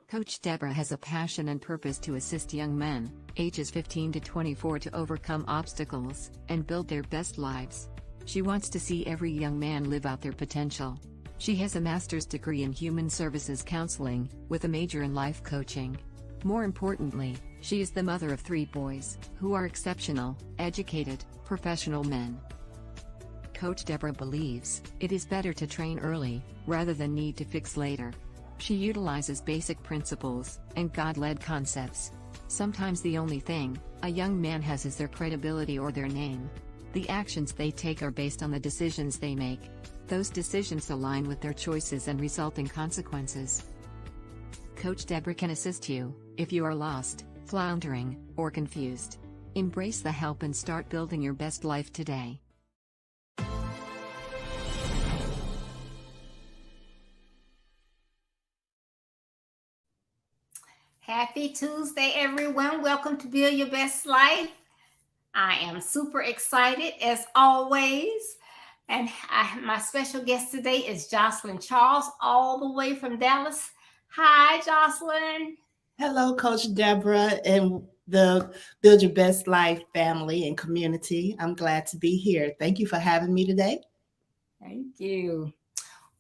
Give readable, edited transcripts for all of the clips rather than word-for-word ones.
Coach Deborah has a passion and purpose to assist young men, ages 15 to 24, to overcome obstacles and build their best lives. She wants to see every young man live out their potential. She has a master's degree in human services counseling, with a major in life coaching. More importantly, she is the mother of 3 boys, who are exceptional, educated, professional men. Coach Deborah believes it is better to train early, rather than need to fix later. She utilizes basic principles and God-led concepts. Sometimes the only thing a young man has is their credibility or their name. The actions they take are based on the decisions they make. Those decisions align with their choices and result in consequences. Coach Deborah can assist you if you are lost, floundering, or confused. Embrace the help and start building your best life today. Happy Tuesday, everyone. Welcome to Build Your Best Life. I am super excited as always. And my special guest today is Jocelyn Charles, all the way from Dallas. Hi, Jocelyn. Hello, Coach Deborah and the Build Your Best Life family and community. I'm glad to be here. Thank you for having me today. Thank you.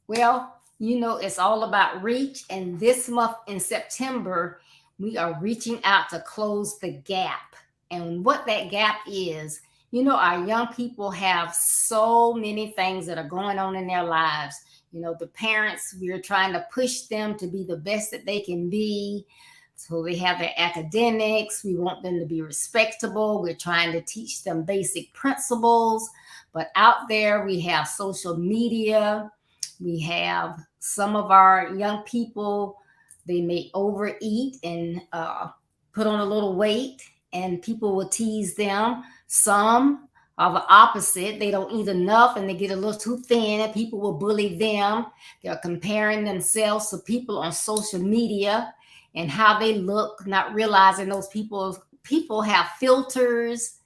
Well, you know, it's all about reach. And this month in September, we are reaching out to close the gap. And what that gap is, you know, our young people have so many things that are going on in their lives. You know, the parents, we're trying to push them to be the best that they can be. So they have their academics. We want them to be respectable. We're trying to teach them basic principles. But out there, we have social media. We have some of our young people, they may overeat and put on a little weight, and people will tease them. Some are the opposite. They don't eat enough and they get a little too thin, and people will bully them. They're comparing themselves to people on social media and how they look, not realizing those people have filters.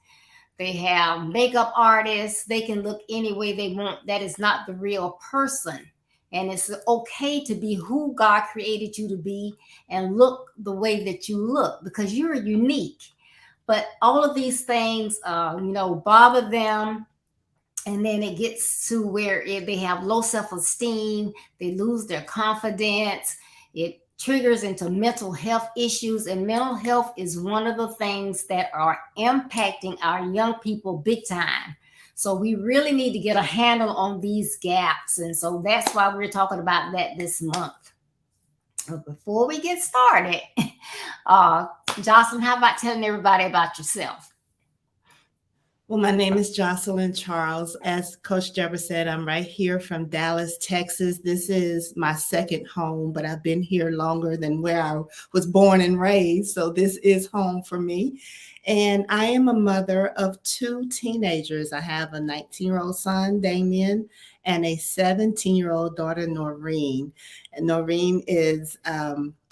They have makeup artists. They can look any way they want. That is not the real person. And it's okay to be who God created you to be and look the way that you look, because you're unique. But all of these things, bother them, and then it gets to where they have low self-esteem, they lose their confidence, it triggers into mental health issues, and mental health is one of the things that are impacting our young people big time. So we really need to get a handle on these gaps, and so that's why we're talking about that this month. But before we get started, Jocelyn, how about telling everybody about yourself? Well, my name is Jocelyn Charles. As Coach Deborah said, I'm right here from Dallas, Texas. This is my second home, but I've been here longer than where I was born and raised. So this is home for me. And I am a mother of two teenagers. I have a 19-year-old son, Damien, and a 17-year-old daughter, Noreen. And Noreen is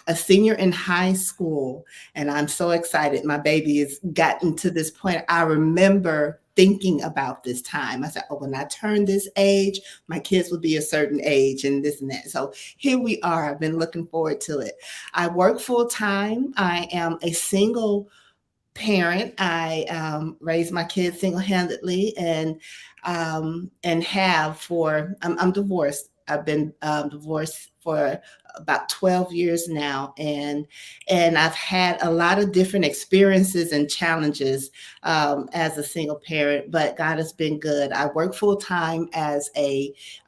a senior in high school, and I'm so excited. My baby has gotten to this point. I remember thinking about this time. I said, oh, when I turn this age, my kids will be a certain age and this and that. So here we are. I've been looking forward to it. I work full time. I am a single parent. I raise my kids single-handedly and have for, I'm divorced. I've been divorced for about 12 years now, and I've had a lot of different experiences and challenges as a single parent, but God has been good. I work full time as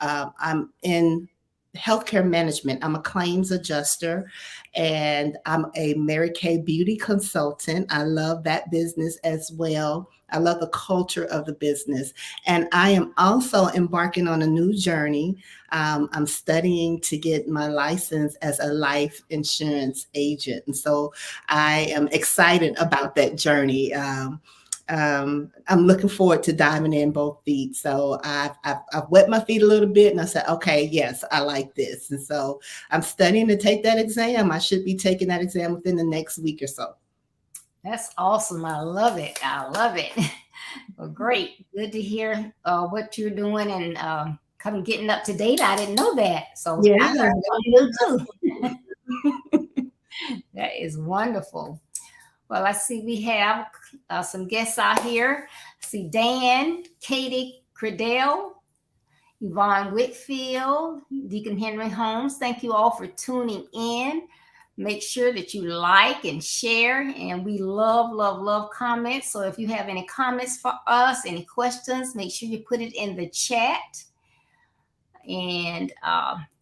I'm in healthcare management. I'm a claims adjuster, and I'm a Mary Kay beauty consultant. I love that business as well. I love the culture of the business. And I am also embarking on a new journey. I'm studying to get my license as a life insurance agent. And so I am excited about that journey. I'm looking forward to diving in both feet. So I've wet my feet a little bit, and I said, okay, yes, I like this. And so I'm studying to take that exam. I should be taking that exam within the next week or so. That's awesome. I love it. I love it. Well, great. Good to hear what you're doing and kind of getting up to date. I didn't know that. So Yeah. I learned something new too. That is wonderful. Well, I see we have some guests out here. I see Dan, Katie Credell, Yvonne Whitfield, Deacon Henry Holmes. Thank you all for tuning in. Make sure that you like and share. And we love, love, love comments. So if you have any comments for us, any questions, make sure you put it in the chat. And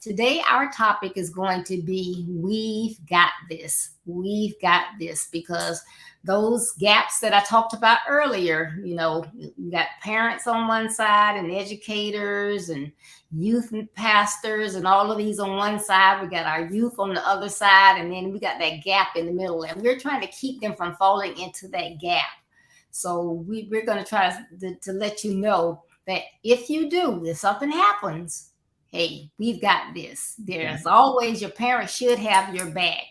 today our topic is going to be, we've got this. We've got this, because those gaps that I talked about earlier, you got parents on one side and educators and youth and pastors and all of these on one side. We got our youth on the other side, and then we got that gap in the middle, and we're trying to keep them from falling into that gap. So we're going to try to let you know that if you do, if something happens, hey, we've got this. There's always, your parents should have your back.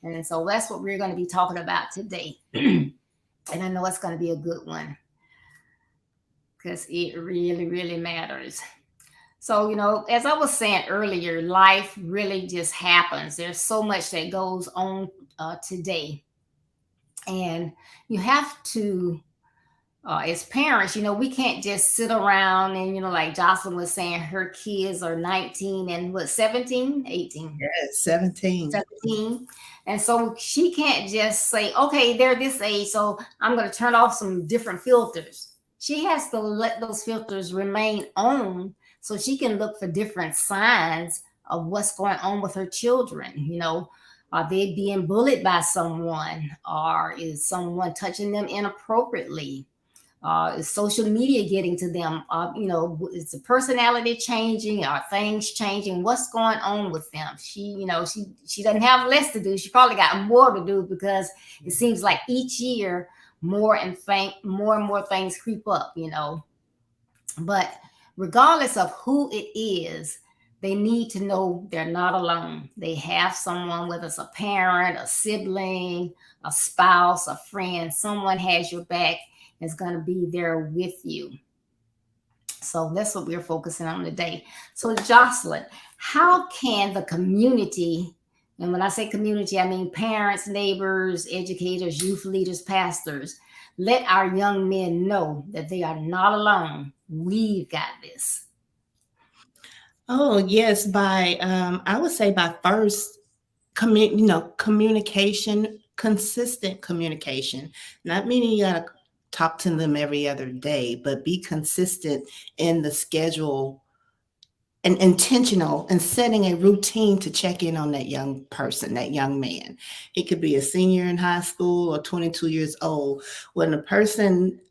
And so that's what we're going to be talking about today. And I know it's going to be a good one, because it really, really matters. So, as I was saying earlier, life really just happens. There's so much that goes on today. And you have to, as parents, we can't just sit around and, like Jocelyn was saying, her kids are 19 and 17, 18? Yes, 17. 17. And so she can't just say, okay, they're this age, so I'm going to turn off some different filters. She has to let those filters remain on so she can look for different signs of what's going on with her children. Are they being bullied by someone? Or is someone touching them inappropriately? Is social media getting to them? Is the personality changing? Are things changing? What's going on with them? She doesn't have less to do. She probably got more to do, because it seems like each year more and more things creep up. But regardless of who it is, they need to know they're not alone. They have someone, whether it's a parent, a sibling, a spouse, a friend. Someone has your back, is going to be there with you. So that's what we're focusing on today. So Jocelyn, how can the community, and when I say community, I mean parents, neighbors, educators, youth leaders, pastors, let our young men know that they are not alone. We've got this. Oh, yes, by I would say by first communication, consistent communication. Not meaning you gotta talk to them every other day, but be consistent in the schedule and intentional and setting a routine to check in on that young person, that young man. He could be a senior in high school or 22 years old. When a person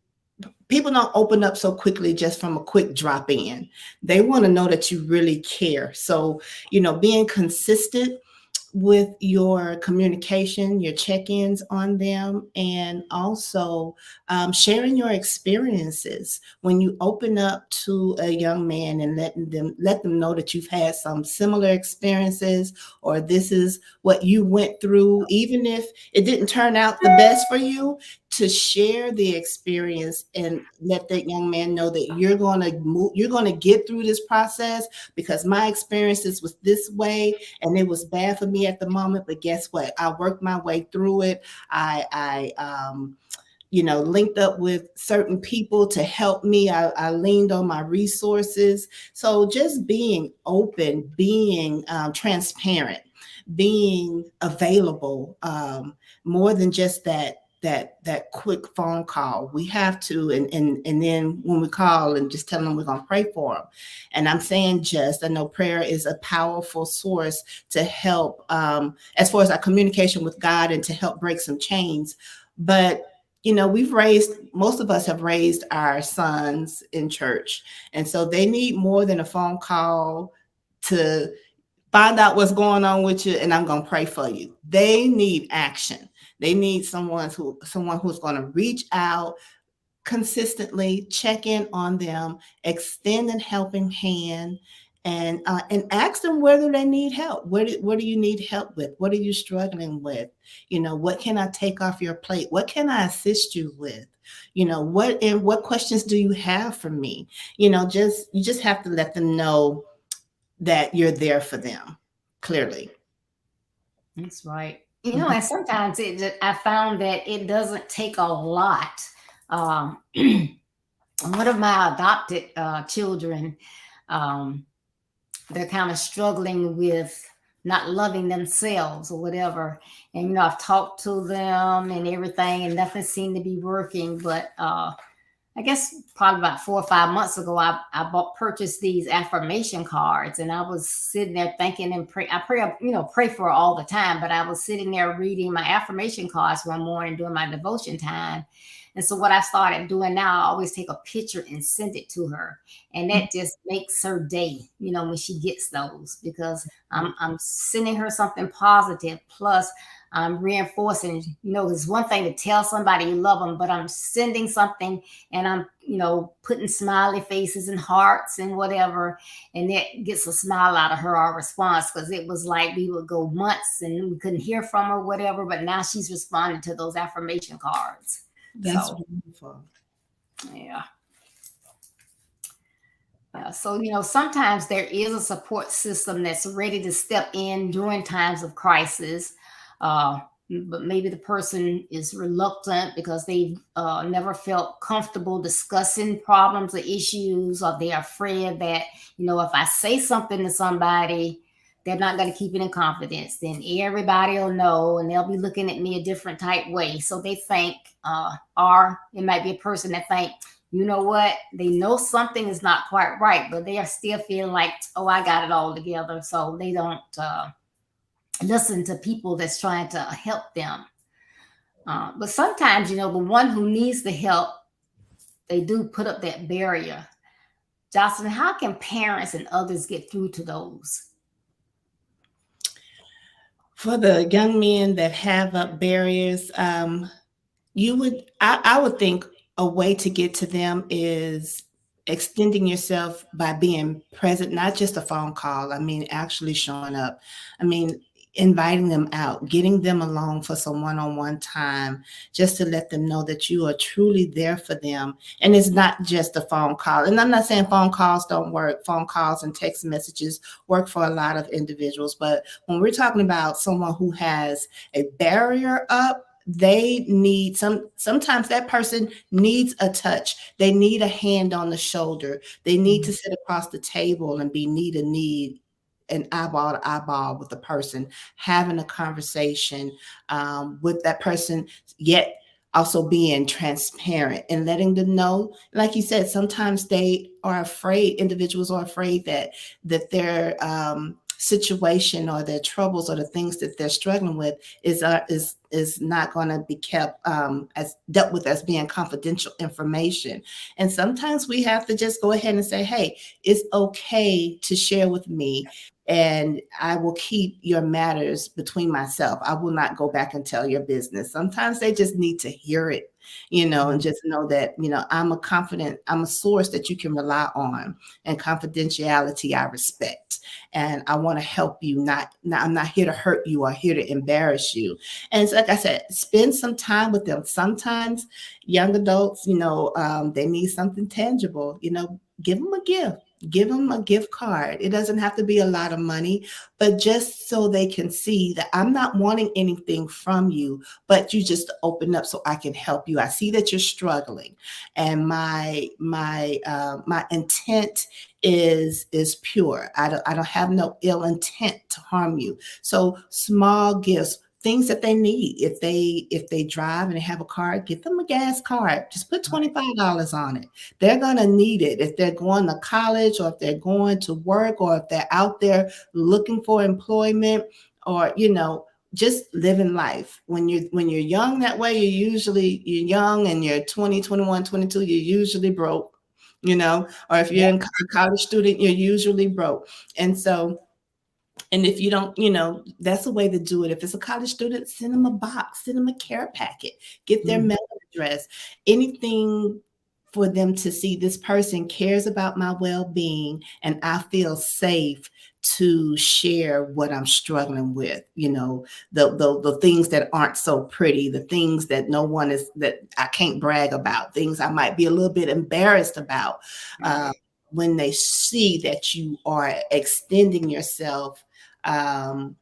People don't open up so quickly just from a quick drop in. They want to know that you really care. So, being consistent with your communication, your check ins on them, and also sharing your experiences when you open up to a young man and let them know that you've had some similar experiences, or this is what you went through, even if it didn't turn out the best for you. To share the experience and let that young man know that you're going to get through this process, because my experiences was this way and it was bad for me at the moment, but guess what? I worked my way through it. I linked up with certain people to help me. I leaned on my resources. So just being open, being transparent, being available, more than just that quick phone call. We have to, and then when we call and just tell them we're going to pray for them. And I'm saying I know prayer is a powerful source to help, as far as our communication with God and to help break some chains. But most of us have raised our sons in church, and so they need more than a phone call to find out what's going on with you and I'm going to pray for you. They need action. They need someone who's going to reach out consistently, check in on them, extend a helping hand, and ask them whether they need help. What do you need help with? What are you struggling with? What can I take off your plate? What can I assist you with? What questions do you have for me? You just have to let them know that you're there for them, clearly. That's right. Mhm. And sometimes I found that it doesn't take a lot. One of my adopted children, um, they're kind of struggling with not loving themselves or whatever. And I've talked to them and everything, and nothing seemed to be working. But I guess probably about 4 or 5 months ago, I purchased these affirmation cards, and I was sitting there thinking and pray. I pray, pray for her all the time, but I was sitting there reading my affirmation cards one morning during my devotion time. And so what I started doing now, I always take a picture and send it to her, and that just makes her day, when she gets those, because I'm sending her something positive. Plus, I'm reinforcing, it's one thing to tell somebody you love them, but I'm sending something and I'm, putting smiley faces and hearts and whatever. And that gets a smile out of her, our response, because it was like we would go months and we couldn't hear from her, whatever. But now she's responding to those affirmation cards. That's So, wonderful. yeah. Yeah. So, sometimes there is a support system that's ready to step in during times of crisis. Uh, but maybe the person is reluctant because they've never felt comfortable discussing problems or issues, or they're afraid that, if I say something to somebody, they're not going to keep it in confidence. Then everybody will know and they'll be looking at me a different type way. So they think, or it might be a person that think, you know what, they know something is not quite right, but they are still feeling like, oh, I got it all together. So they don't listen to people that's trying to help them. But sometimes, the one who needs the help, they do put up that barrier. Jocelyn, how can parents and others get through to those? For the young men that have up barriers, I would think a way to get to them is extending yourself by being present, not just a phone call. I mean, actually showing up. I mean, inviting them out, getting them along for some one-on-one time, just to let them know that you are truly there for them. And it's not just a phone call. And I'm not saying phone calls don't work. Phone calls and text messages work for a lot of individuals. But when we're talking about someone who has a barrier up, they need sometimes that person needs a touch. They need a hand on the shoulder. They need to sit across the table and be knee to knee and eyeball to eyeball with the person, having a conversation with that person, yet also being transparent and letting them know, like you said, sometimes they are afraid, individuals are afraid that their situation or their troubles or the things that they're struggling with is not going to be kept as dealt with as being confidential information. And sometimes we have to just go ahead and say, hey, it's okay to share with me, and I will keep your matters between myself. I will not go back and tell your business. Sometimes they just need to hear it, and just know that, I'm a source that you can rely on, and confidentiality I respect. And I want to help you. I'm not here to hurt you or here to embarrass you. And it's like I said, spend some time with them. Sometimes young adults, they need something tangible, give them a gift. Give them a gift card. It doesn't have to be a lot of money, but just so they can see that I'm not wanting anything from you, but you just open up so I can help you. I see that you're struggling, and my intent is pure. I don't have no ill intent to harm you. So small gifts, things that they need. If they drive and they have a card, get them a gas card. Just put $25 on it. They're gonna need it if they're going to college, or if they're going to work, or if they're out there looking for employment, or just living life. When you're young that way, you're young and you're 20, 21, 22, you're usually broke, or if you're a college student, you're usually broke. And so, and if you don't, that's a way to do it. If it's a college student, send them a box, send them a care packet, get their mail address, anything for them to see this person cares about my well-being, and I feel safe to share what I'm struggling with, the things that aren't so pretty, the things that that I can't brag about, things I might be a little bit embarrassed about. When they see that you are extending yourself, and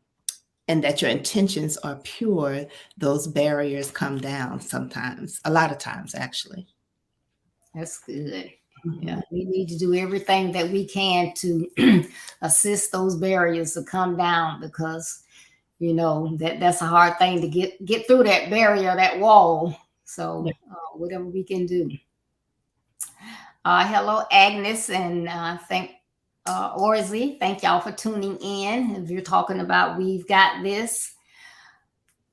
that your intentions are pure, those barriers come down sometimes, a lot of times, actually. That's good. Mm-hmm. Yeah, we need to do everything that we can to assist those barriers to come down, because that's a hard thing to get through, that barrier, that wall. So whatever we can do. Hello, Agnes, and thank Orsley. Thank y'all for tuning in. If you're talking about We've Got This,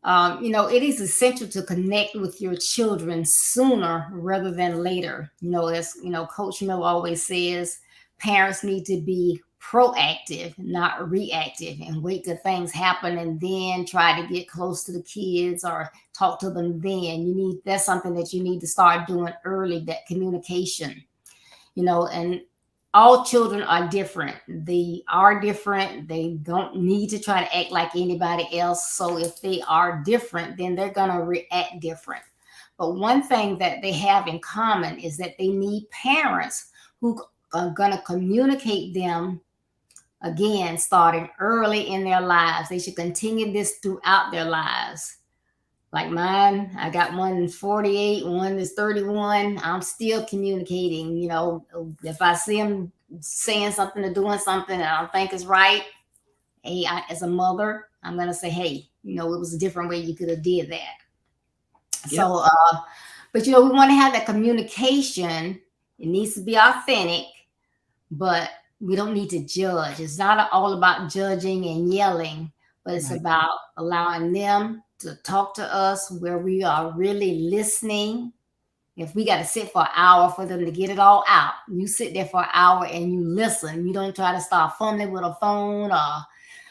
it is essential to connect with your children sooner rather than later. As Coach Miller always says, parents need to be proactive, not reactive, and wait till things happen and then try to get close to the kids or talk to them then. That's something that you need to start doing early, that communication. And all children are different. They are different. They don't need to try to act like anybody else. So if they are different, then they're going to react different. But one thing that they have in common is that they need parents who are going to communicate them, again, starting early in their lives. They should continue this throughout their lives. Like mine, I got one 48, one is 31. I'm still communicating. If I see them saying something or doing something that I don't think is right, hey, as a mother, I'm going to say, hey, it was a different way you could have did that. Yep. So, but we want to have that communication. It needs to be authentic, but we don't need to judge. It's not all about judging and yelling, but it's about allowing them to talk to us where we are really listening. If we got to sit for an hour for them to get it all out, you sit there for an hour and you listen. You don't try to start fumbling with a phone or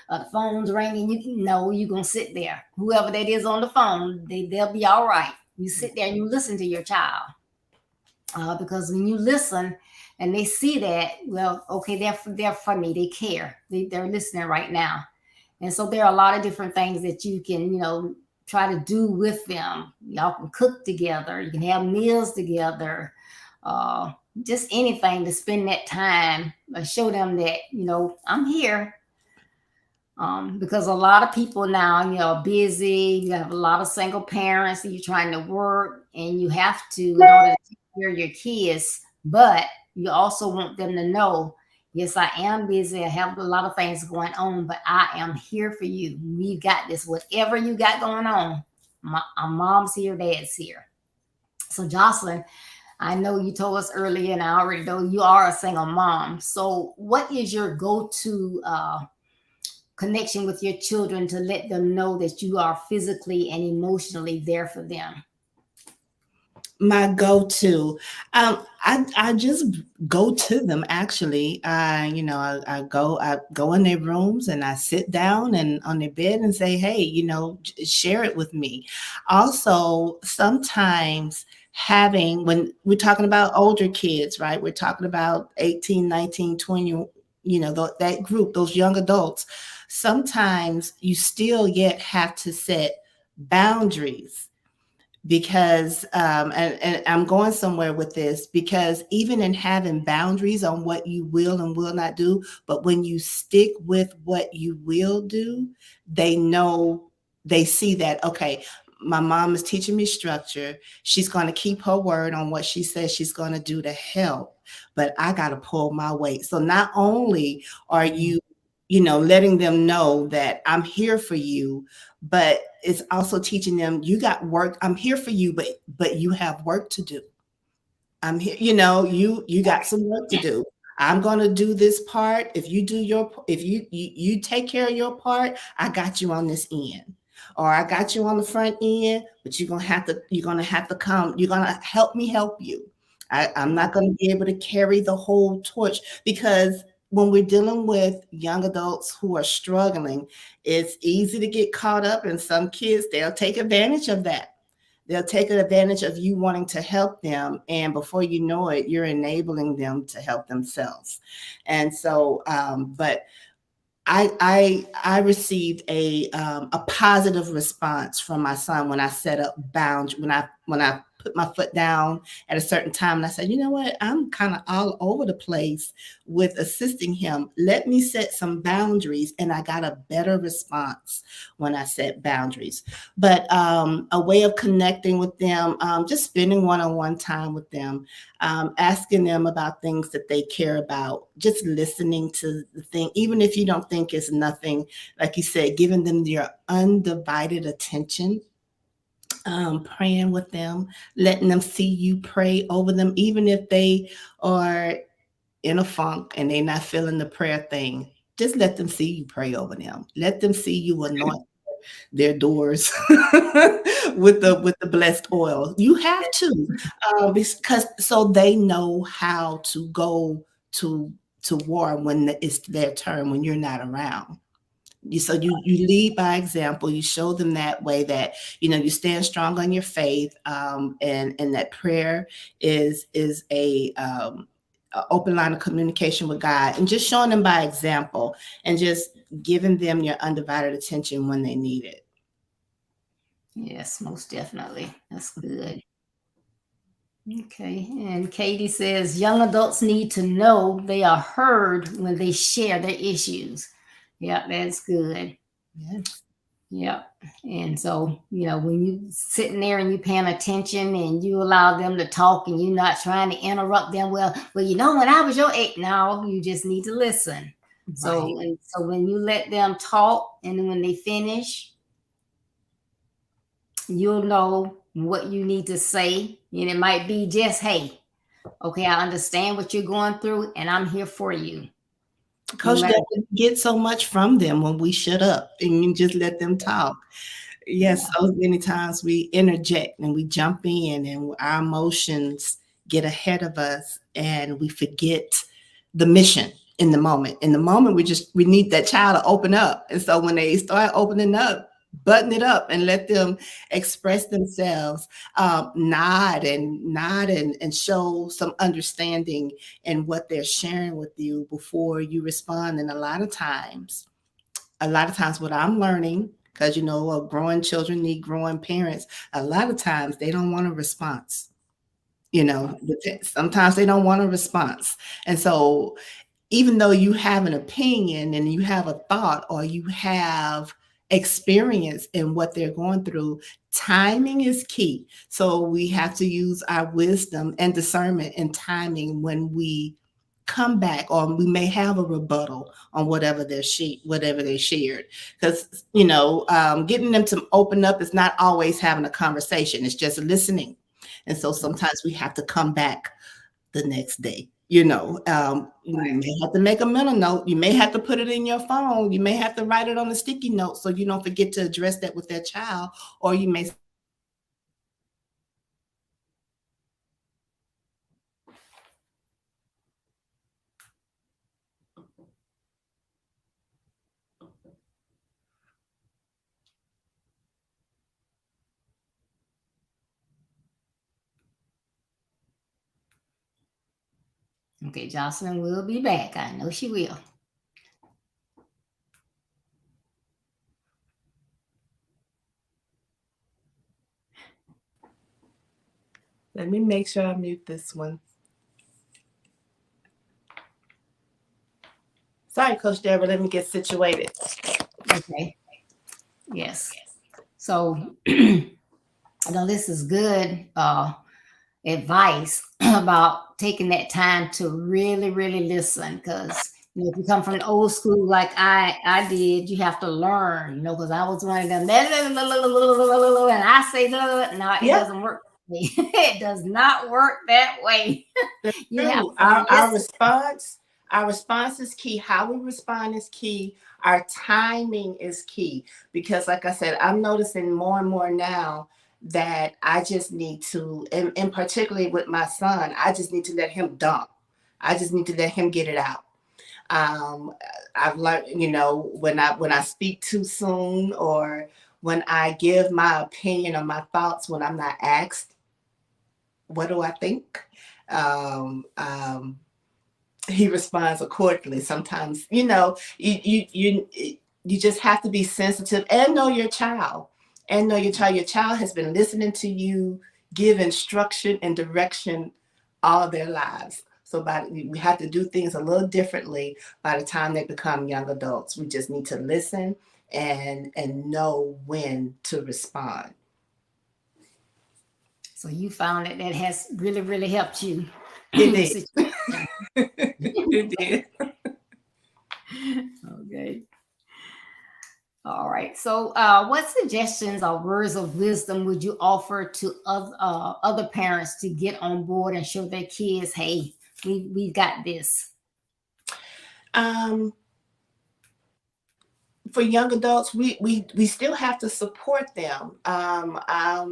the phone's ringing. You're going to sit there. Whoever that is on the phone, they'll be all right. You sit there and you listen to your child. Because when you listen and they see that, well, okay, they're for me. They care. They're listening right now. And so there are a lot of different things that you can, try to do with them. Y'all can cook together. You can have meals together. Just anything to spend that time. Show them that, I'm here. Because a lot of people now, are busy. You have a lot of single parents, and you're trying to work, and you have to in order to take care of your kids. But you also want them to know, yes, I am busy. I have a lot of things going on, but I am here for you. We got this. Whatever you got going on, my mom's here, dad's here. So, Jocelyn, I know you told us earlier, and I already know you are a single mom. So, what is your go-to connection with your children to let them know that you are physically and emotionally there for them? My go-to, I just go to them actually. I go in their rooms and I sit down and on their bed and say, hey, share it with me. Also, sometimes having, when we're talking about older kids, right? We're talking about 18, 19, 20, that group, those young adults. Sometimes you still yet have to set boundaries because and I'm going somewhere with this, because even in having boundaries on what you will and will not do, but when you stick with what you will do, they know, they see that, okay, my mom is teaching me structure, she's going to keep her word on what she says she's going to do to help, but I got to pull my weight. So not only are you, letting them know that I'm here for you, but it's also teaching them, you got work, I'm here for you, but you have work to do. I'm here, you got some work to do. I'm going to do this part. If you do if you take care of your part, I got you on this end. Or I got you on the front end, but you're going to have to come. You're going to help me help you. I'm not going to be able to carry the whole torch, because when we're dealing with young adults who are struggling, it's easy to get caught up, and some kids, they'll take advantage of that. They'll take advantage of you wanting to help them, and before you know it, you're enabling them to help themselves. And so, but I received a positive response from my son when I set up boundaries, when I put my foot down at a certain time and I said, you know what, I'm kind of all over the place with assisting him. Let me set some boundaries, and I got a better response when I set boundaries. But a way of connecting with them, just spending one-on-one time with them, asking them about things that they care about, just listening to the thing, even if you don't think it's nothing, like you said, giving them your undivided attention, praying with them, letting them see you pray over them, even if they are in a funk and they're not feeling the prayer thing. Just let them see you pray over them. Let them see you anoint their doors with the blessed oil. You have to, because so they know how to go to war when it's their turn, when you're not around. So you lead by example. You show them that way, that you stand strong on your faith, and that prayer is a open line of communication with God, and just showing them by example, and just giving them your undivided attention when they need it. Yes, most definitely. That's good. Okay. And Katie says young adults need to know they are heard when they share their issues. Yeah, that's good. Yes. Yep. And so, when you sitting there and you paying attention and you allow them to talk and you're not trying to interrupt them, well, when I was your age, now you just need to listen. Right. So when you let them talk and then when they finish, you'll know what you need to say. And it might be just, hey, okay, I understand what you're going through and I'm here for you. No Coach matter. Deborah, get so much from them when we shut up and you just let them talk. Yes, Yeah. so many times we interject and we jump in, and our emotions get ahead of us and we forget the mission in the moment. In the moment, we need that child to open up. And so when they start opening up, button it up and let them express themselves, nod and show some understanding in what they're sharing with you before you respond. And a lot of times what I'm learning, because growing children need growing parents, a lot of times they don't want a response. Sometimes they don't want a response. And so even though you have an opinion and you have a thought or you have experience in what they're going through, timing is key. So we have to use our wisdom and discernment and timing when we come back, or we may have a rebuttal on whatever they shared. Because getting them to open up is not always having a conversation, it's just listening. And so sometimes we have to come back the next day. You may have to make a mental note. You may have to put it in your phone. You may have to write it on a sticky note so you don't forget to address that with that child. Or you may Okay, Jocelyn will be back. I know she will. let me make sure I mute this one. Sorry, Coach Deborah, let me get situated. Okay. Yes. So this is good advice about taking that time to really, really listen. Because if you come from the old school like I did, you have to learn. Because I was one of them, and I say no, it doesn't work. It does not work that way. You have to our response is key. How we respond is key. Our timing is key. Because like I said, I'm noticing more and more now that I just need to, and particularly with my son, I just need to let him dump. I just need to let him get it out. I've learned, when I speak too soon, or when I give my opinion or my thoughts when I'm not asked, what do I think? He responds accordingly. Sometimes, you just have to be sensitive and know your child. Your child has been listening to you give instruction and direction all their lives. So we have to do things a little differently by the time they become young adults. We just need to listen and know when to respond. So you found that has really, really helped you. It did. It did. Okay. All right. So, what suggestions or words of wisdom would you offer to other parents to get on board and show their kids, hey, we've got this? For young adults, we still have to support them. I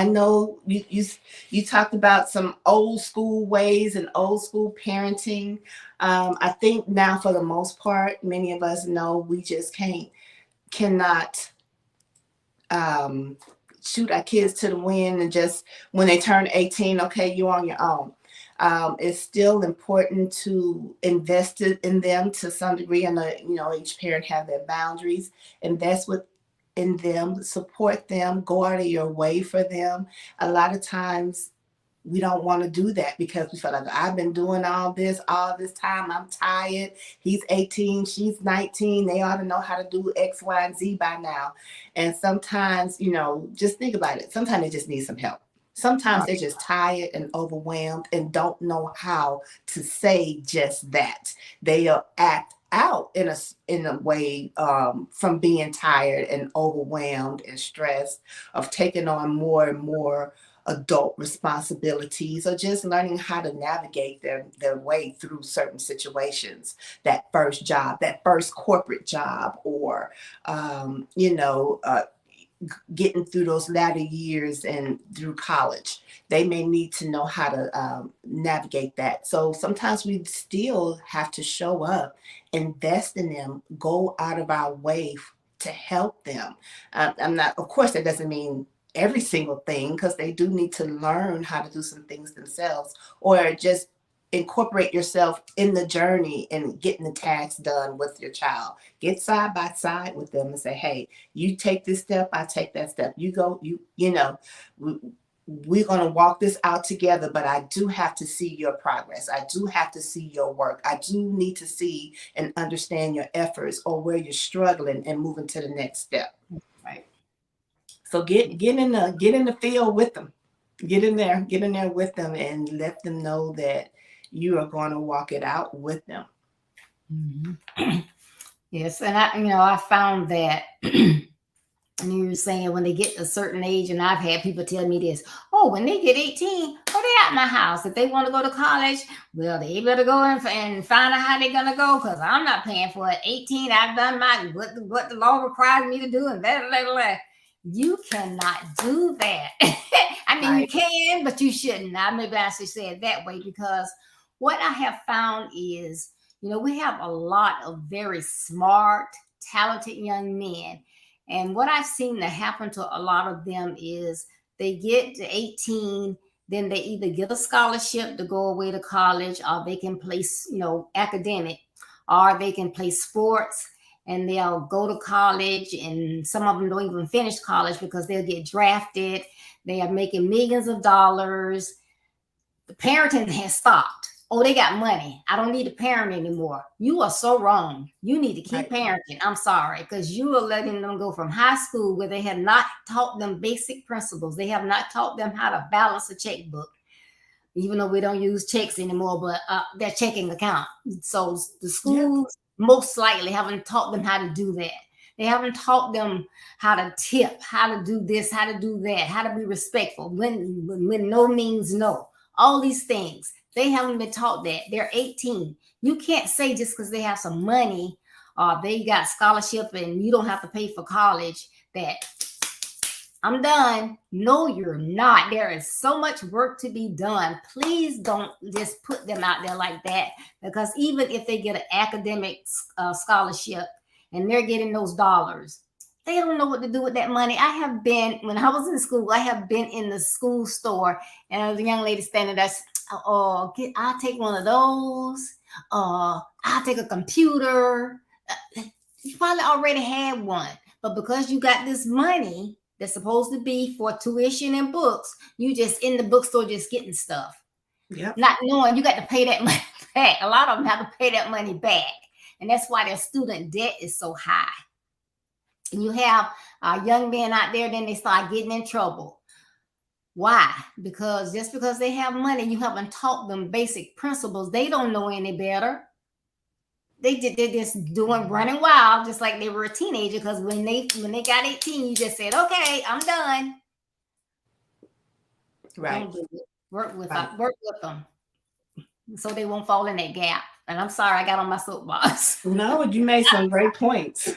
know you talked about some old school ways and old school parenting. I think now, for the most part, many of us know we just cannot shoot our kids to the wind and just when they turn 18, okay, you're on your own. It's still important to invest in them to some degree. And each parent have their boundaries. Invest in them, support them, go out of your way for them. A lot of times we don't want to do that because we feel like, I've been doing all this time. I'm tired. He's 18, she's 19. They ought to know how to do X, Y, and Z by now. And sometimes, just think about it. Sometimes they just need some help. Sometimes they're just tired and overwhelmed and don't know how to say just that. They'll act out in a way from being tired and overwhelmed and stressed, of taking on more and more adult responsibilities, or just learning how to navigate their way through certain situations. That first job, that first corporate job, or getting through those latter years and through college. They may need to know how to navigate that. So sometimes we still have to show up, invest in them, go out of our way to help them. Of course, that doesn't mean every single thing, because they do need to learn how to do some things themselves, or just incorporate yourself in the journey and getting the tasks done with your child. Get side by side with them and say, hey, you take this step, I take that step. You go, we're going to walk this out together, but I do have to see your progress. I do have to see your work. I do need to see and understand your efforts or where you're struggling and moving to the next step. Right. So get in the field with them. Get in there with them and let them know that you are going to walk it out with them. Mm-hmm. Yes, and I found that. And you were saying when they get a certain age, and I've had people tell me this, oh, when they get 18, they out my house. If they want to go to college, well, they better go and find out how they're going to go, because I'm not paying for it. 18, I've done what the law requires me to do, and blah, blah, blah. You cannot do that. I mean, right. You can, but you shouldn't. Maybe I should say it that way, because what I have found is, we have a lot of very smart, talented young men. And what I've seen that happen to a lot of them is they get to 18, then they either get a scholarship to go away to college, or they can play, academic, or they can play sports, and they'll go to college, and some of them don't even finish college because they'll get drafted. They are making millions of dollars. The parenting has stopped. Oh, they got money. I don't need to parent anymore. You are so wrong. You need to keep parenting. I'm sorry, because you are letting them go from high school where they have not taught them basic principles. They have not taught them how to balance a checkbook, even though we don't use checks anymore, but their checking account. So the schools most likely haven't taught them how to do that. They haven't taught them how to tip, how to do this, how to do that, how to be respectful, when no means no. All these things. They haven't been taught that. They're 18. You can't say just because they have some money or they got scholarship and you don't have to pay for college that I'm done. No, you're not. There is so much work to be done. Please don't just put them out there like that, because even if they get an academic scholarship and they're getting those dollars, they don't know what to do with that money. When I was in school, I have been in the school store, and there was a young lady standing there. I'll take one of those. I'll take a computer. You probably already had one, but because you got this money that's supposed to be for tuition and books, you just in the bookstore just getting stuff. Yep. Not knowing you got to pay that money back. A lot of them have to pay that money back, and that's why their student debt is so high. And you have young men out there, then they start getting in trouble. Why? Because just because they have money, you haven't taught them basic principles. They don't know any better. They're just running wild, just like they were a teenager. Because when they got 18, you just said, "Okay, I'm done." Right. Don't do it. Work with them, so they won't fall in that gap. And I'm sorry, I got on my soapbox. No, you made some great points.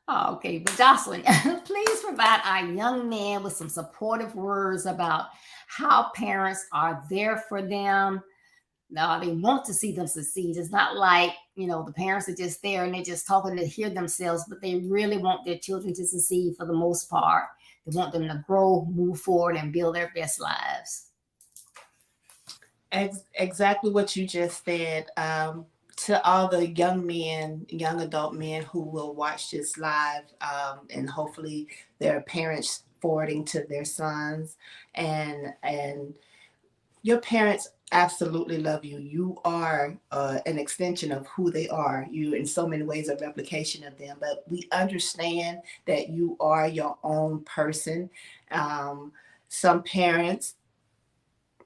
Okay, but Jocelyn, please provide our young men with some supportive words about how parents are there for them. They want to see them succeed. It's not like, the parents are just there and they're just talking to hear themselves, but they really want their children to succeed for the most part. They want them to grow, move forward, and build their best lives. Exactly what you just said. To all the young adult men who will watch this live, and hopefully their parents forwarding to their sons, and your parents absolutely love you. You are an extension of who they are. You, in so many ways, a replication of them. But we understand that you are your own person. Some parents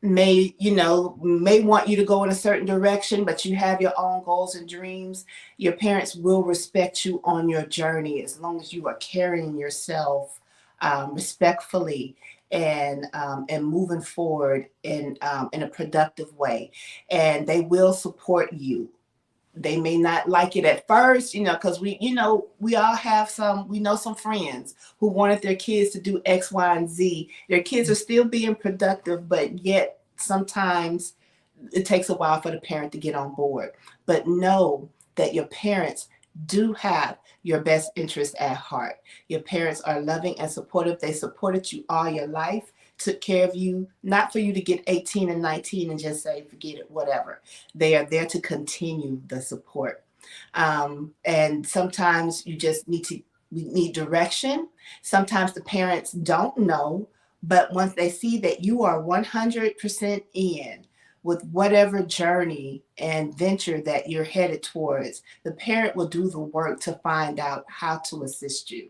may want you to go in a certain direction, but you have your own goals and dreams. Your parents will respect you on your journey as long as you are carrying yourself respectfully and moving forward in a productive way. And they will support you. They may not like it at first, because we all have some friends who wanted their kids to do X, Y, and Z. Their kids are still being productive, but yet sometimes it takes a while for the parent to get on board. But know that your parents do have your best interest at heart. Your parents are loving and supportive. They supported you all your life, took care of you, not for you to get 18 and 19 and just say, forget it, whatever. They are there to continue the support. And sometimes you just need to we need direction. Sometimes the parents don't know, but once they see that you are 100% in with whatever journey and venture that you're headed towards, the parent will do the work to find out how to assist you.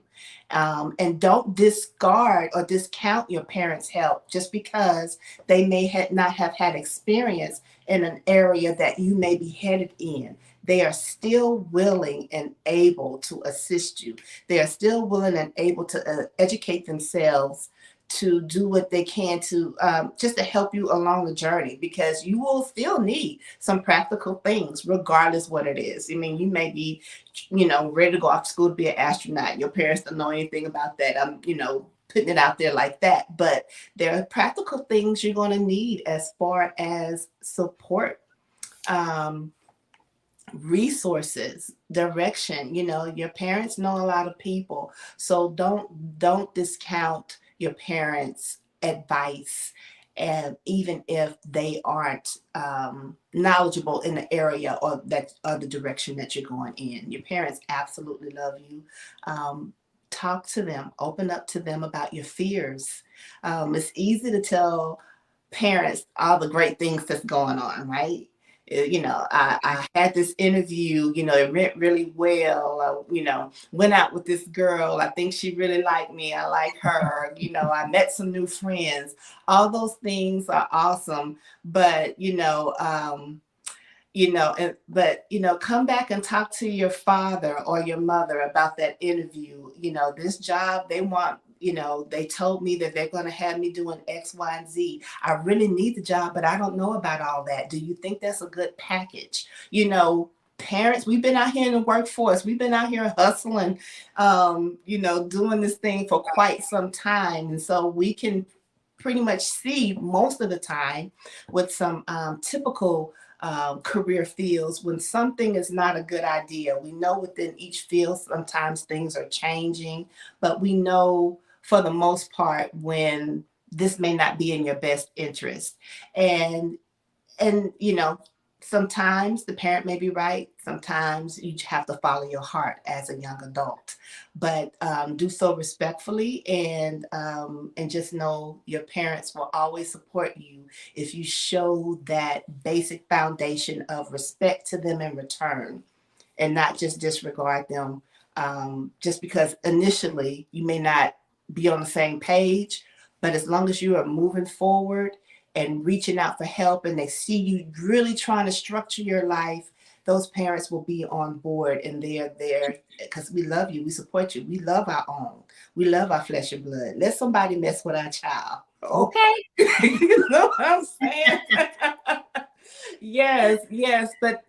And don't discard or discount your parents' help just because they may not have had experience in an area that you may be headed in. They are still willing and able to assist you. They are still willing and able to educate themselves to do what they can to just to help you along the journey, because you will still need some practical things regardless what it is. I mean, you may be, ready to go off to school to be an astronaut. Your parents don't know anything about that. I'm, putting it out there like that. But there are practical things you're going to need as far as support, resources, direction. Your parents know a lot of people, so don't discount your parents' advice, and even if they aren't knowledgeable in the area or the direction that you're going in. Your parents absolutely love you. Talk to them, open up to them about your fears. It's easy to tell parents all the great things that's going on, right? I had this interview, it went really well. Went out with this girl. I think she really liked me. I like her. I met some new friends. All those things are awesome. But, come back and talk to your father or your mother about that interview. This job they want, they told me that they're going to have me doing X, Y, and Z. I really need the job, but I don't know about all that. Do you think that's a good package? Parents, we've been out here in the workforce. We've been out here hustling, doing this thing for quite some time. And so we can pretty much see most of the time with some typical career fields when something is not a good idea. We know within each field sometimes things are changing, but we know for the most part when this may not be in your best interest. And sometimes the parent may be right. Sometimes you have to follow your heart as a young adult, but do so respectfully, and just know your parents will always support you if you show that basic foundation of respect to them in return, and not just disregard them just because initially you may not be on the same page. But as long as you are moving forward and reaching out for help, and they see you really trying to structure your life, those parents will be on board, and they are there because we love you, we support you, we love our own, we love our flesh and blood. Let somebody mess with our child. Okay. You know what I'm saying? Yes, but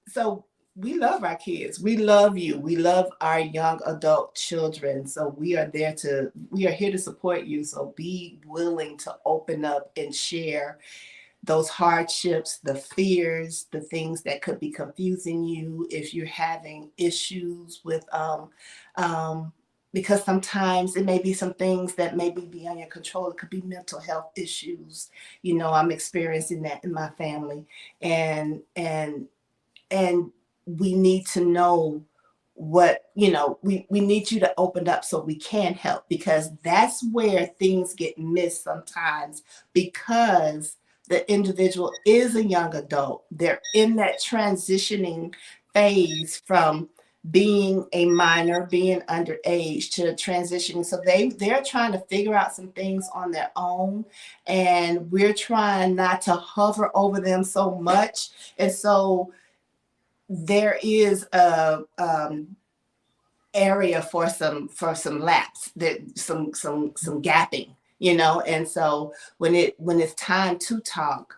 so we love our kids. We love you. We love our young adult children. So we are here to support you. So be willing to open up and share those hardships, the fears, the things that could be confusing you if you're having issues with because sometimes it may be some things that may be beyond your control. It could be mental health issues. I'm experiencing that in my family, and we need to know what, we need you to open up so we can help, because that's where things get missed sometimes, because the individual is a young adult. They're in that transitioning phase from being a minor, being underage, to transitioning. So they're trying to figure out some things on their own, and we're trying not to hover over them so much. And so there is a area for some lapse, that some gapping, and so when it's time to talk,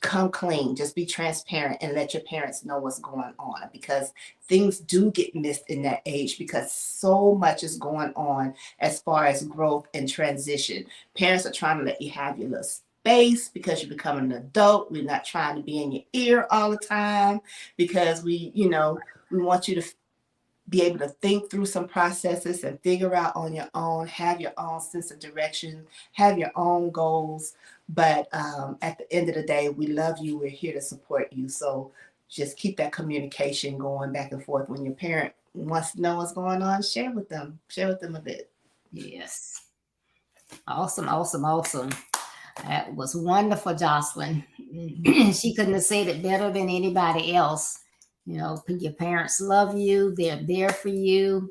come clean, just be transparent and let your parents know what's going on, because things do get missed in that age, because so much is going on as far as growth and transition. Parents are trying to let you have your little space because you're becoming an adult. We're not trying to be in your ear all the time, because we want you to be able to think through some processes and figure out on your own, have your own sense of direction, have your own goals. But at the end of the day, we love you. We're here to support you. So just keep that communication going back and forth. When your parent wants to know what's going on, share with them a bit. Yes. Awesome, awesome, awesome. That was wonderful, Jocelyn. She couldn't have said it better than anybody else. You know, your parents love you, they're there for you.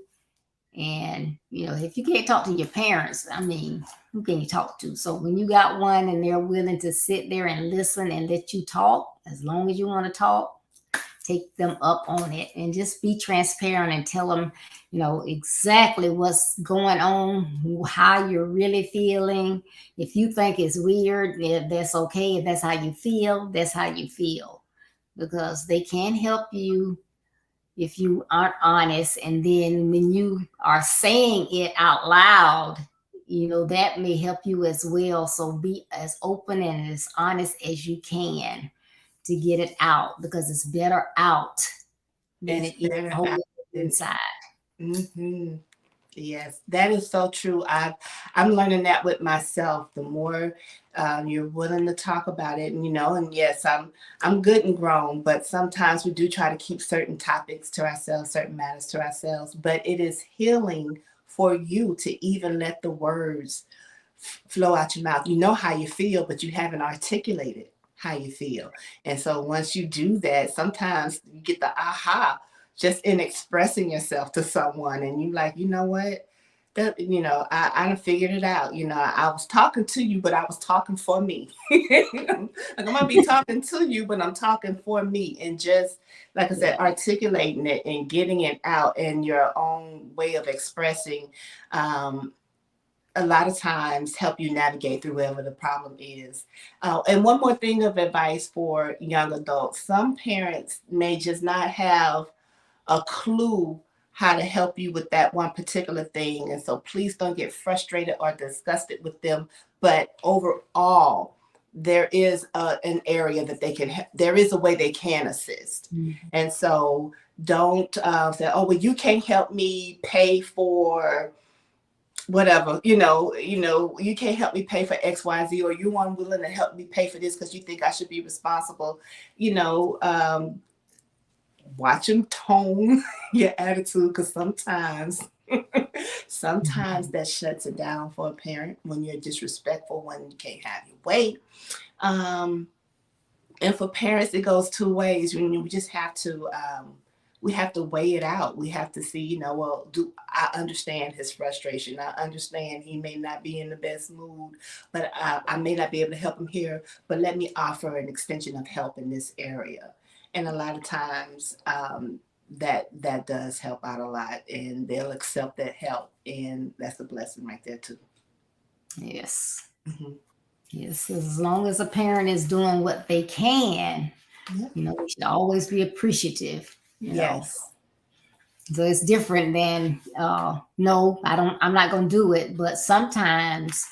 And, you know, if you can't talk to your parents, I mean, who can you talk to? So when you got one and they're willing to sit there and listen and let you talk, as long as you want to talk, take them up on it and just be transparent and tell them, you know, exactly what's going on, how you're really feeling. If you think it's weird, that's okay. If that's how you feel, that's how you feel. Because they can't help you if you aren't honest. And then when you are saying it out loud, you know, that may help you as well. So be as open and as honest as you can to get it out, because it's better out than It's it is better holding out it than inside. Mm-hmm. Yes, that is so true. I'm learning that with myself. The more you're willing to talk about it, and and yes, I'm good and grown, but sometimes we do try to keep certain topics to ourselves, certain matters to ourselves. But it is healing for you to even let the words flow out your mouth. You know how you feel, but you haven't articulated how you feel. And so once you do that, sometimes you get the aha just in expressing yourself to someone. And you like, you know what? That, I done figured it out. I was talking to you, but I was talking for me. Like I'm gonna be talking to you, but I'm talking for me. And just like I said, Yeah. articulating it and getting it out in your own way of expressing a lot of times help you navigate through whatever the problem is. And one more thing of advice for young adults. Some parents may just not have a clue how to help you with that one particular thing. And so please don't get frustrated or disgusted with them. But overall, there is an area that there is a way they can assist. Mhm. And so don't say, oh, well, you can't help me pay for whatever, you can't help me pay for XYZ, or you aren't willing to help me pay for this because you think I should be responsible. you know um Watch them tone your attitude, because sometimes that shuts it down for a parent when you're disrespectful, when you can't have your way. um and for parents, it goes two ways. We just have to we have to weigh it out. We have to see, well, do I understand his frustration? I understand he may not be in the best mood, but I may not be able to help him here. But let me offer an extension of help in this area. And a lot of times, that does help out a lot, and they'll accept that help, and that's a blessing right there too. Yes. Mhm. Yes. As long as a parent is doing what they can, Yeah. we should always be appreciative. Yes. So it's different than no, I'm not gonna do it. But sometimes,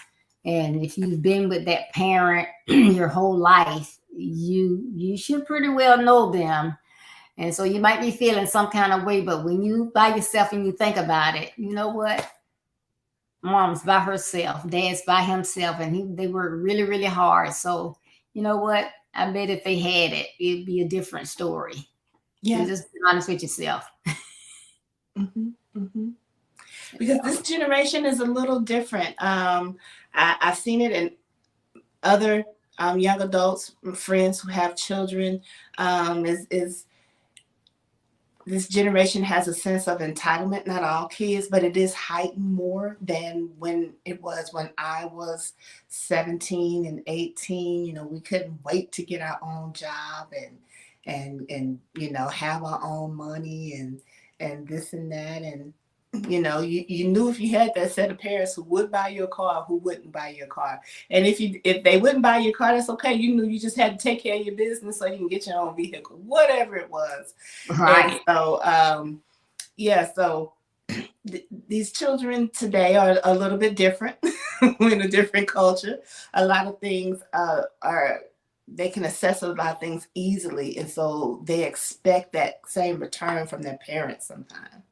and if you've been with that parent your whole life, you should pretty well know them. And so you might be feeling some kind of way, but when you by yourself and you think about it, you know what? Mom's by herself, dad's by himself, and they work really, really hard. So you know what? I bet if they had it, it'd be a different story. So Yeah. just be honest with yourself. Hmm. Hmm. Because this generation is a little different. I've seen it in other young adults, friends who have children. Is This generation has a sense of entitlement? Not all kids, but it is heightened more than when it was when I was 17 and 18. We couldn't wait to get our own job and have our own money and this and that. And you knew if you had that set of parents who would buy you a car, who wouldn't buy you a car. And if they wouldn't buy you a car, that's okay. You knew you just had to take care of your business so you can get your own vehicle, whatever it was. And Right. so yeah, so these children today are a little bit different. We're in a different culture. A lot of things are they can assess a lot of things easily, and so they expect that same return from their parents sometimes.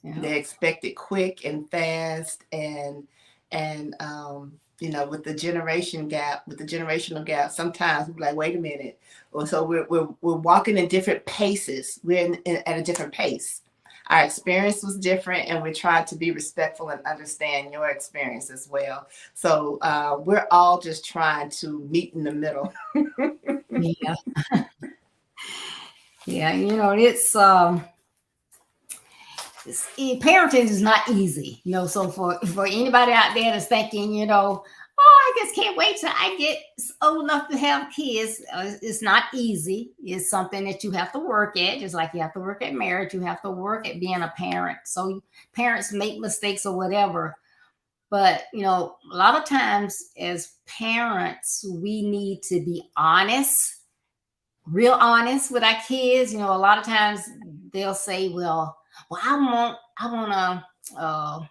Yeah. They expect it quick and fast, and with the generational gap, sometimes we're like, wait a minute. Or so we're walking in different paces. We're at a different pace. our experience was different, and we tried to be respectful and understand your experience as well. So we're all just trying to meet in the middle. Yeah. Yeah, parenting is not easy, so for anybody out there that's thinking, oh, I just can't wait till I get old enough to have kids. It's not easy. It's something that you have to work at, just like you have to work at marriage. You have to work at being a parent. So parents make mistakes or whatever. But, a lot of times as parents, we need to be honest, real honest with our kids. A lot of times they'll say, well, I want a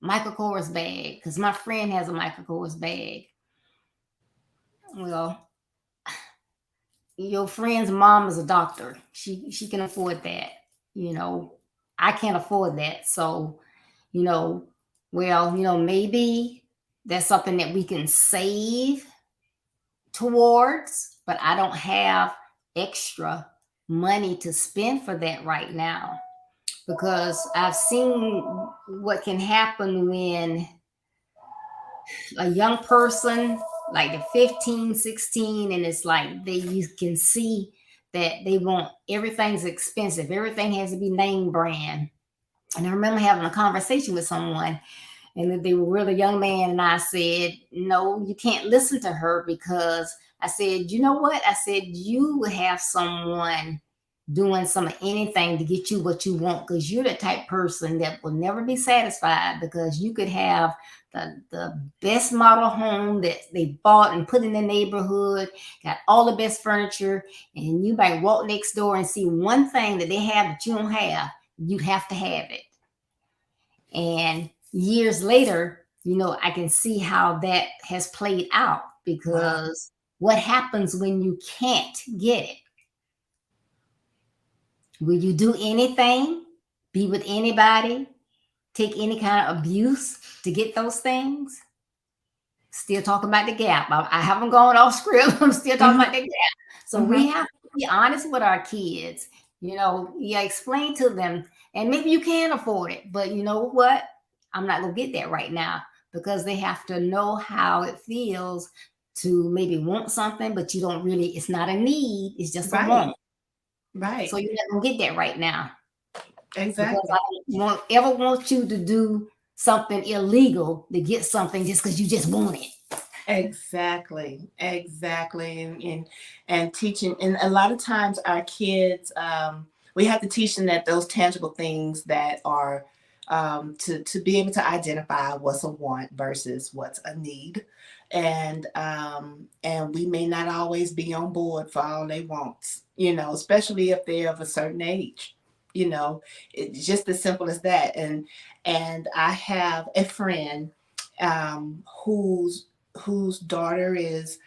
Michael Kors bag because my friend has a Michael Kors bag. Well, your friend's mom is a doctor. She can afford that. I can't afford that. So, maybe that's something that we can save towards, but I don't have extra money to spend for that right now, because I've seen what can happen when a young person, like the 15, 16, and it's like you can see that they want everything's expensive. Everything has to be name brand. And I remember having a conversation with someone, and they were a really young man, and I said, no, you can't listen to her, because I said, you know what? I said, you would have someone doing anything to get you what you want, because you're the type person that will never be satisfied, because you could have the best model home that they bought and put in the neighborhood, got all the best furniture, and you might walk next door and see one thing that they have that you don't have. You'd have to have it. And years later, I can see how that has played out, because what happens when you can't get it? Will you do anything, be with anybody, take any kind of abuse to get those things? Still talking about the gap. I haven't gone off script. I'm still talking about the gap. So we have to be honest with our kids. Explain to them, and maybe you can afford it, but you know what? I'm not going to get that right now, because they have to know how it feels to maybe want something, but you don't really, it's not a need. It's just a want. Right. So you're not going to get that right now. Exactly. Because I don't ever want you to do something illegal to get something just because you just want it. Exactly. And teaching, and a lot of times our kids, we have to teach them that those tangible things that are to be able to identify what's a want versus what's a need. And we may not always be on board for all they want, especially if they're of a certain age. It's just as simple as that. And I have a friend whose daughter is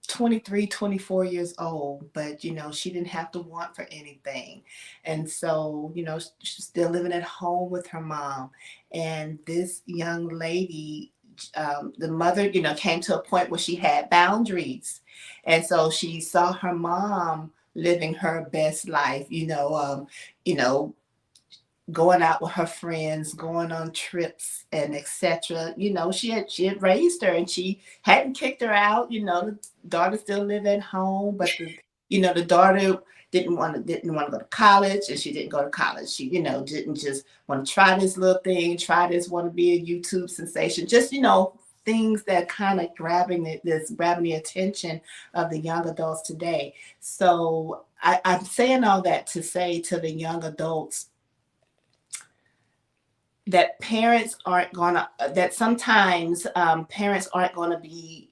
23, 24 years old, but she didn't have to want for anything. And so, she's still living at home with her mom. And this young lady, the mother, came to a point where she had boundaries. And so she saw her mom living her best life, going out with her friends, going on trips, and etc. She had raised her, and she hadn't kicked her out. The daughter still lived at home, but the daughter didn't want to go to college, and she didn't go to college. She didn't just want to try this little thing, want to be a YouTube sensation, just things that kind of grabbing the attention of the young adults today. So I'm saying all that to say to the young adults that sometimes parents aren't gonna be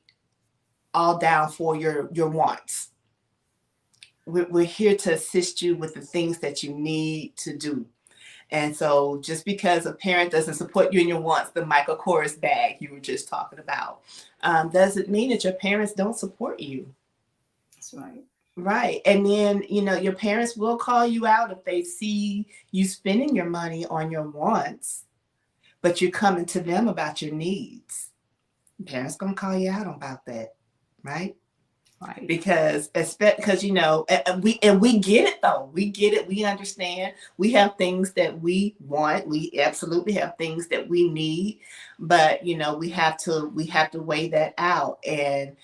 all down for your wants. We're here to assist you with the things that you need to do. And so just because a parent doesn't support you in your wants, the Michael Kors bag you were just talking about, doesn't mean that your parents don't support you. That's right. Right. And then, your parents will call you out if they see you spending your money on your wants, but you're coming to them about your needs. Parents gonna call you out about that, right? Right. Because you know, we get it though. We get it. We understand. We have things that we want. We absolutely have things that we need, but you know, we have to weigh that out. And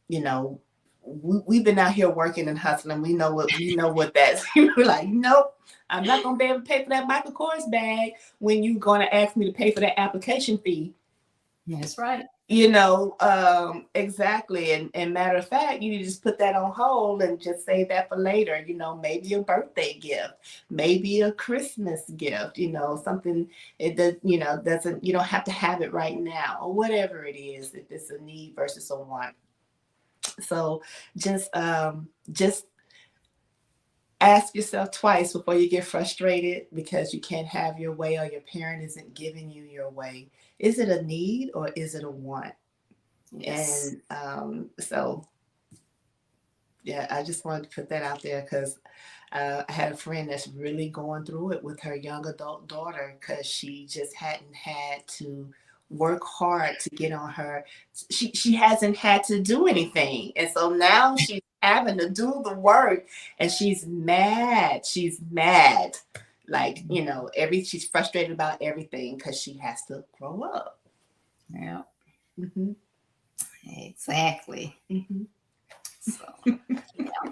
you know, we've been out here working and hustling. We know what that's. We're like, nope, I'm not gonna be able to pay for that Michael Kors bag when you're gonna ask me to pay for that application fee. That's right. You know, exactly. And matter of fact, you just put that on hold and just save that for later. You know, maybe a birthday gift, maybe a Christmas gift, you know, something it does, you know, doesn't, you don't have to have it right now or whatever it is, if it's a need versus a want. So just ask yourself twice before you get frustrated because you can't have your way or your parent isn't giving you your way. Is it a need or is it a want? Yes. And so, yeah, I just wanted to put that out there because I had a friend that's really going through it with her young adult daughter because she just hadn't had to work hard to get on her. She hasn't had to do anything, and so now she's having to do the work, and she's mad. She's mad, like you know, she's frustrated about everything because she has to grow up. Yeah. Hmm. Exactly. Hmm. So yeah,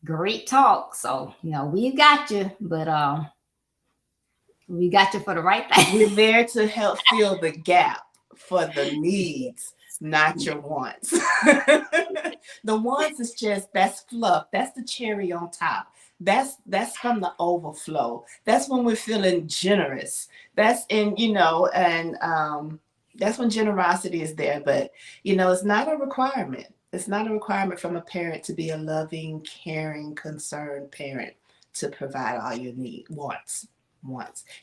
great talk. So we got you, but we got you for the right thing. We're there to help fill the gap for the needs, not your wants. The wants is just that's fluff. That's the cherry on top. That's from the overflow. That's when we're feeling generous. That's in, you know, and that's when generosity is there. But you know, it's not a requirement. It's not a requirement from a parent to be a loving, caring, concerned parent to provide all your wants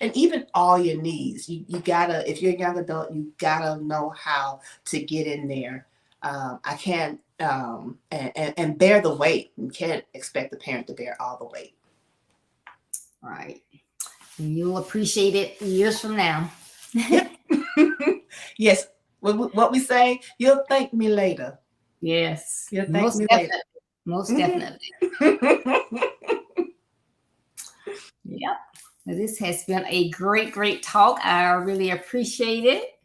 and even all your needs. You gotta, if you're a young adult, you gotta know how to get in there. I can't and bear the weight. You can't expect the parent to bear all the weight. Right. You'll appreciate it years from now. Yep. Yes. What we say, you'll thank me later. Yes. You'll thank Most me later. definitely. Most Mhm. definitely. Yep. This has been a great, great talk. I really appreciate it.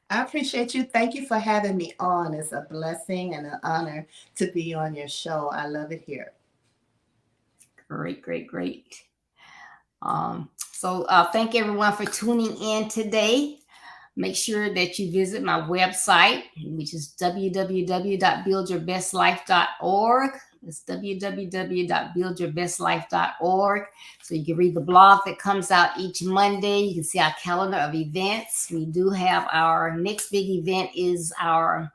I appreciate you. Thank you for having me on. It's a blessing and an honor to be on your show. I love it here. Great, great, great. So thank everyone for tuning in today. Make sure that you visit my website, which is www.buildyourbestlife.org. It's www.buildyourbestlife.org. So you can read the blog that comes out each Monday. You can see our calendar of events. We do have our next big event is our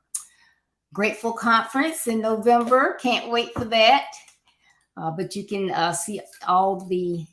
Grateful Conference in November. Can't wait for that. But you can see all the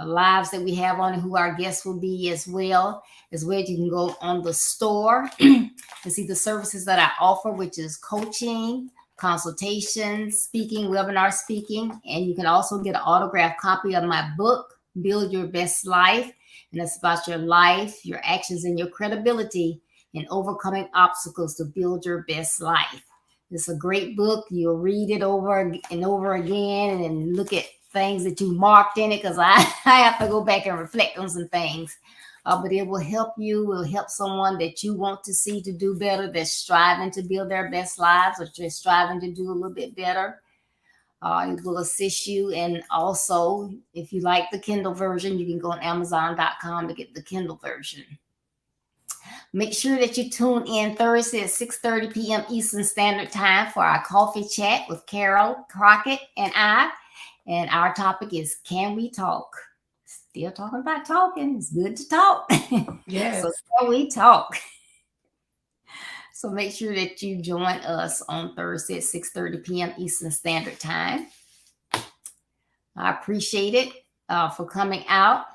lives that we have on and who our guests will be as well. As well, you can go on the store and see the services that I offer, which is coaching, consultations, speaking, webinar speaking. And you can also get an autographed copy of my book, Build Your Best Life. And it's about your life, your actions, and your credibility in overcoming obstacles to build your best life. It's a great book. You'll read it over and over again and look at things that you marked in it because I have to go back and reflect on some things. But it will help you, will help someone that you want to see to do better, that's striving to build their best lives or just striving to do a little bit better. It will assist you. And also, if you like the Kindle version, you can go on Amazon.com to get the Kindle version. Make sure that you tune in Thursday at 6:30 p.m. Eastern Standard Time for our coffee chat with Carol Crockett and I. And our topic is, can we talk? Still talking about talking. It's good to talk. Yes. So can we talk? So make sure that you join us on Thursday at 6:30 p.m. Eastern Standard Time. I appreciate it for coming out.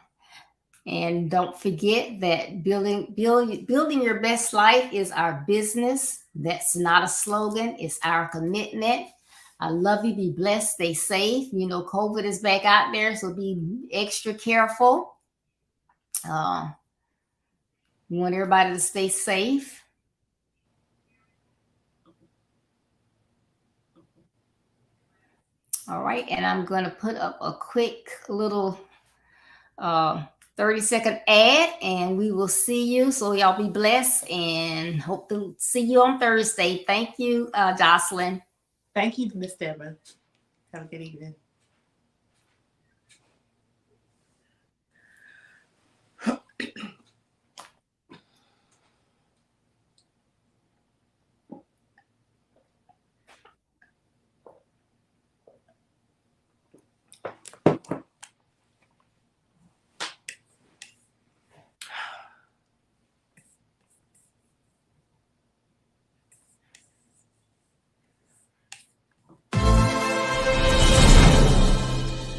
And don't forget that building your best life is our business. That's not a slogan. It's our commitment. I love you. Be blessed. Stay safe. You know, COVID is back out there, so be extra careful. We want everybody to stay safe. All right, and I'm going to put up a quick little 30-second ad, and we will see you. So y'all be blessed, and hope to see you on Thursday. Thank you, Jocelyn. Thank you, Miss Deborah. Have a good evening.